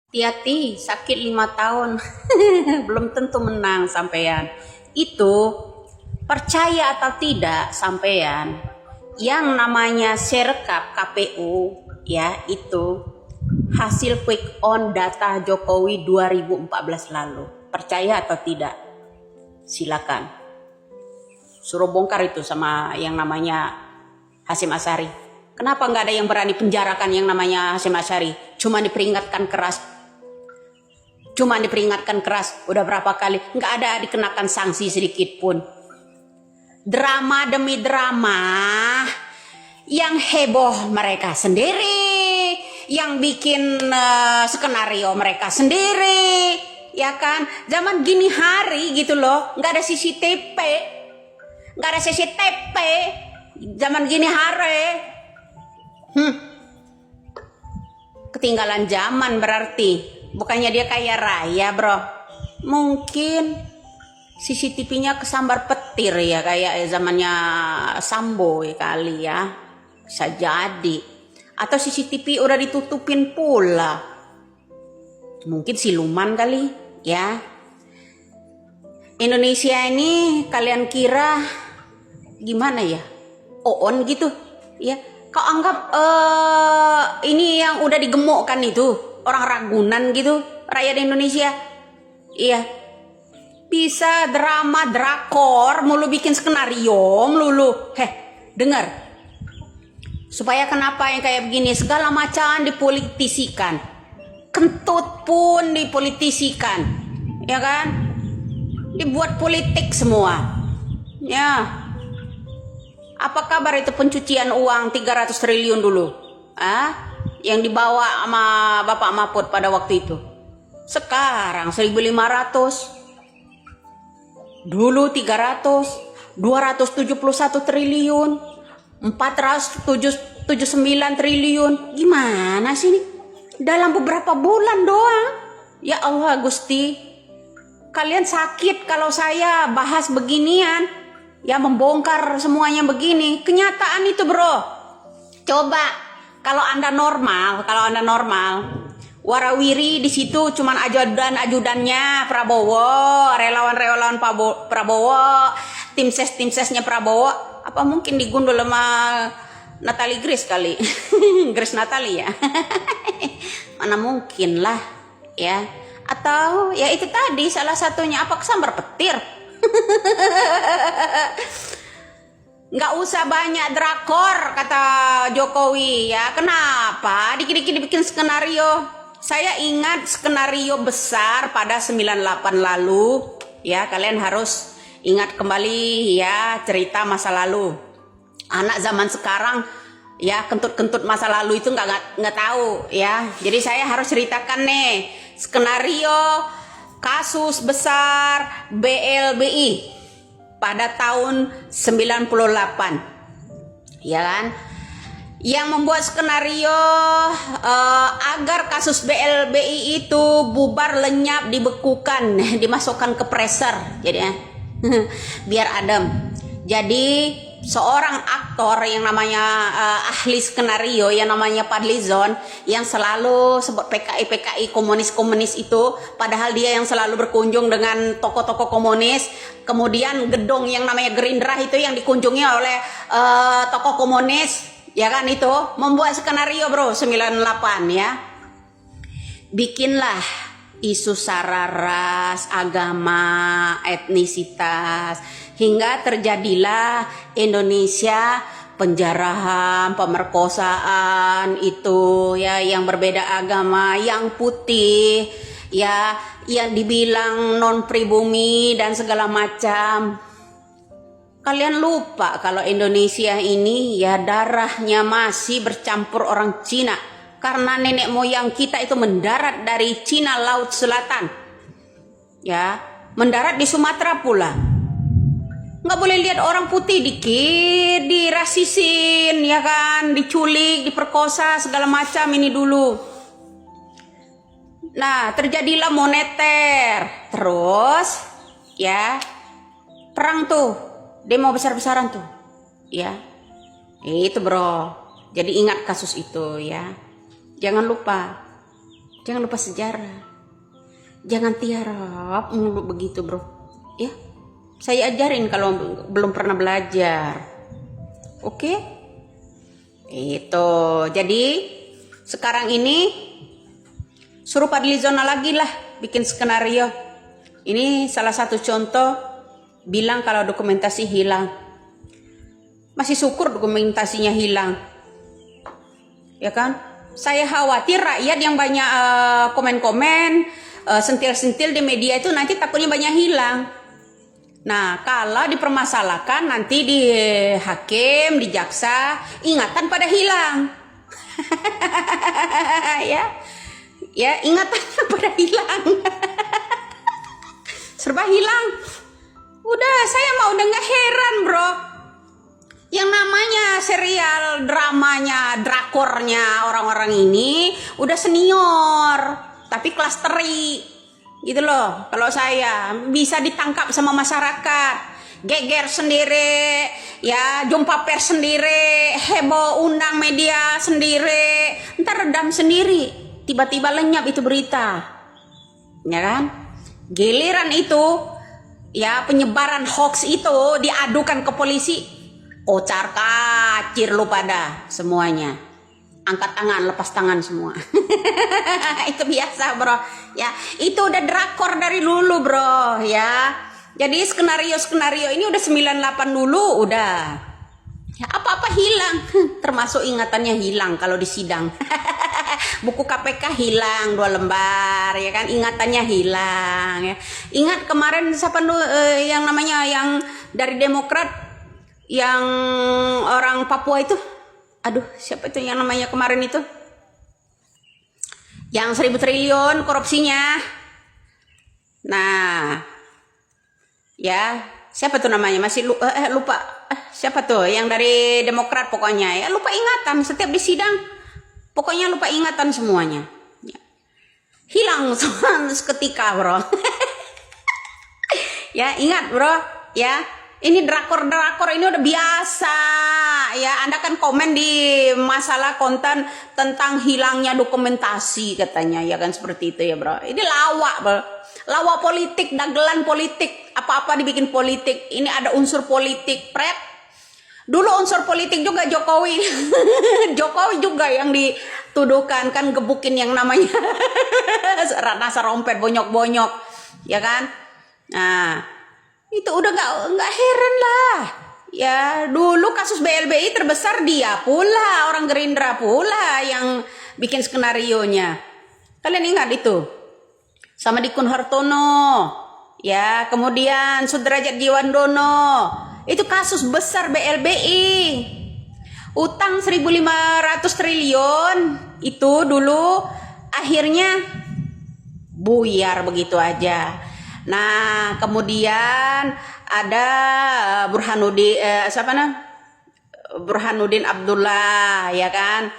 Hati-hati, sakit 5 tahun. Belum tentu menang sampean. Itu percaya atau tidak sampean, yang namanya Sirekap KPU ya, itu hasil quick on data Jokowi 2014 lalu. Percaya atau tidak? Silakan. Suruh bongkar itu sama yang namanya Hasyim Asyari. Kenapa nggak ada yang berani penjarakan yang namanya Hasyim Asyari? Cuma diperingatkan keras, udah berapa kali, nggak ada dikenakan sanksi sedikit pun. Drama demi drama, yang heboh mereka sendiri, yang bikin skenario mereka sendiri, ya kan? Zaman gini hari gitu loh, nggak ada CCTV, zaman gini hari, ketinggalan zaman berarti. Bukannya dia kaya raya, bro. Mungkin CCTV-nya kesambar petir ya, kayak zamannya Sambo ya kali ya. Bisa jadi. Atau CCTV udah ditutupin pula. Mungkin siluman kali ya. Indonesia ini kalian kira gimana ya? On gitu ya. Kau anggap ini yang udah digemukkan itu orang Ragunan gitu, rakyat Indonesia. Iya, bisa drama drakor mulu, bikin skenario melulu. Dengar, supaya kenapa yang kayak begini, segala macam dipolitisikan, kentut pun dipolitisikan, ya kan, dibuat politik semua ya. Apa kabar itu pencucian uang 300 triliun dulu, yang dibawa sama Bapak Mahfud pada waktu itu? Sekarang 1.500, dulu 300, 271 triliun, 479 triliun. Gimana sih ini? Dalam beberapa bulan doang. Ya Allah Gusti, kalian sakit kalau saya bahas beginian, ya, membongkar semuanya begini. Kenyataan itu, bro. Coba kalau Anda normal, warawiri di situ cuman ajudannya Prabowo, relawan Prabowo, tim sesnya Prabowo, apa mungkin digundul sama Natali Grace kali? Grace Natali ya. Mana mungkin lah ya. Atau ya itu tadi salah satunya, apa kesambar petir. Nggak usah banyak drakor kata Jokowi ya. Kenapa dikit-dikit dibikin skenario? Saya ingat skenario besar pada 98 lalu ya. Kalian harus ingat kembali ya cerita masa lalu. Anak zaman sekarang ya kentut-kentut masa lalu itu nggak tahu ya. Jadi saya harus ceritakan nih skenario kasus besar BLBI pada tahun 98 ya kan, yang membuat skenario agar kasus BLBI itu bubar, lenyap, dibekukan, dimasukkan ke freezer jadi biar adem. Jadi seorang aktor yang namanya ahli skenario yang namanya Fadlizon, yang selalu sebut PKI komunis itu, padahal dia yang selalu berkunjung dengan tokoh-tokoh komunis. Kemudian gedung yang namanya Gerindra itu yang dikunjungi oleh tokoh komunis ya kan, itu membuat skenario, bro, 98 ya. Bikinlah isu sara ras, agama, etnisitas, hingga terjadilah Indonesia penjarahan, pemerkosaan itu ya, yang berbeda agama, yang putih ya, yang dibilang non pribumi dan segala macam. Kalian lupa kalau Indonesia ini ya darahnya masih bercampur orang Cina, karena nenek moyang kita itu mendarat dari Cina Laut Selatan ya, mendarat di Sumatera pula. Nggak boleh lihat orang putih dikit dirasisin ya kan, diculik, diperkosa segala macam ini dulu. Nah, terjadilah moneter, terus ya perang tuh, demo besar-besaran tuh ya. Itu, bro. Jadi ingat kasus itu ya. Jangan lupa. Jangan lupa sejarah. Jangan tiarap mulu begitu, bro. Ya, saya ajarin kalau belum pernah belajar. Oke? Itu. Jadi sekarang ini suruh Fadlizon lagi lah bikin skenario. Ini salah satu contoh bilang kalau dokumentasi hilang. Masih syukur dokumentasinya hilang. Ya kan? Saya khawatir rakyat yang banyak komen-komen, sentil-sentil di media itu nanti takutnya banyak hilang. Nah, kalau dipermasalahkan nanti di hakim, di jaksa, ingatan pada hilang. Ya, ingatannya pada hilang. Serba hilang. Udah, saya mau udah nggak heran, bro. Yang namanya serial dramanya, drakornya orang-orang ini udah senior, tapi kelas teri, gitu loh. Kalau saya bisa ditangkap sama masyarakat, geger sendiri, ya jumpa pers sendiri, heboh undang media sendiri, ntar redam sendiri, tiba-tiba lenyap itu berita, ya kan? Giliran itu, ya penyebaran hoax itu diadukan ke polisi. Kocar kacir lu pada semuanya, angkat tangan, lepas tangan semua. Itu biasa, bro. Ya, itu udah drakor dari dulu, bro. Ya, jadi skenario ini udah 98 dulu, udah. Ya, apa-apa hilang, termasuk ingatannya hilang kalau di sidang. Buku KPK hilang 2 lembar, ya kan? Ingatannya hilang. Ya. Ingat kemarin siapa yang namanya yang dari Demokrat? Yang orang Papua itu, aduh siapa itu yang namanya kemarin itu, yang 1.000 triliun korupsinya. Nah, ya siapa tuh namanya, masih lupa, siapa tuh yang dari Demokrat pokoknya, ya lupa ingatan setiap di sidang, pokoknya lupa ingatan semuanya, ya. Hilang seketika, bro. Ya ingat, bro, ya. Ini drakor ini udah biasa, ya. Anda kan komen di masalah konten tentang hilangnya dokumentasi katanya, ya kan, seperti itu ya, bro. Ini lawak, bro. Lawak politik, dagelan politik, apa-apa dibikin politik. Ini ada unsur politik, pret. Dulu unsur politik juga Jokowi. Jokowi juga yang dituduhkan kan gebukin yang namanya Ratna Sarumpait, bonyok-bonyok, ya kan? Nah, itu udah nggak heran lah, ya. Dulu kasus BLBI terbesar dia pula, orang Gerindra pula yang bikin skenarionya. Kalian ingat itu? Sama Dikun Hartono, ya. Kemudian Sudrajat Jiwandono, itu kasus besar BLBI, utang 1.500 triliun itu dulu akhirnya buyar begitu aja. Nah, kemudian ada Burhanuddin Abdullah, ya kan?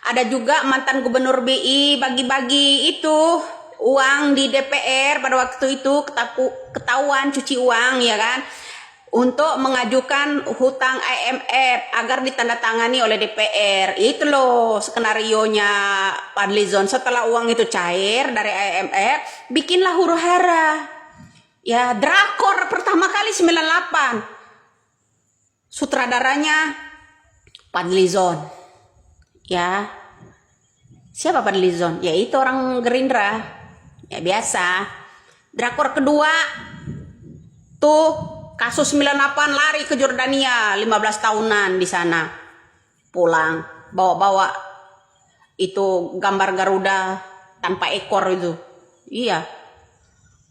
Ada juga mantan gubernur BI bagi-bagi itu uang di DPR pada waktu itu, ketahuan cuci uang, ya kan? Untuk mengajukan hutang IMF agar ditandatangani oleh DPR. Itu loh skenarionya Fadlizon. Setelah uang itu cair dari IMF, bikinlah huru-hara. Ya, drakor pertama kali 98. Sutradaranya Fadlizon. Ya. Siapa Fadlizon? Ya itu orang Gerindra. Ya biasa. Drakor kedua tuh kasus 98 lari ke Jordania, 15 tahunan di sana. Pulang bawa-bawa itu gambar Garuda tanpa ekor itu. Iya.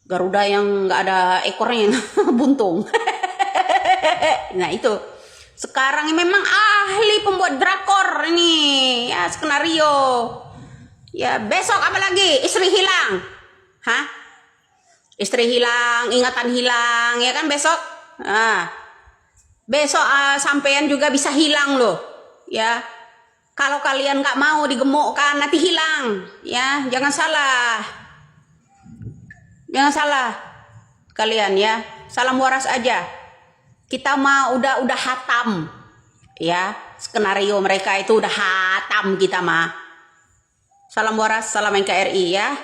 Garuda yang nggak ada ekornya, buntung. Nah itu sekarang memang ahli pembuat drakor ini, ya, skenario. Ya besok apa lagi? Istri hilang, hah? Istri hilang, ingatan hilang, ya kan besok? Nah, besok sampean juga bisa hilang loh, ya. Kalau kalian nggak mau digemukkan nanti hilang, ya. Jangan salah kalian, ya. Salam waras aja. Kita mah udah hatam, ya. Skenario mereka itu udah hatam kita mah. Salam waras, salam NKRI ya.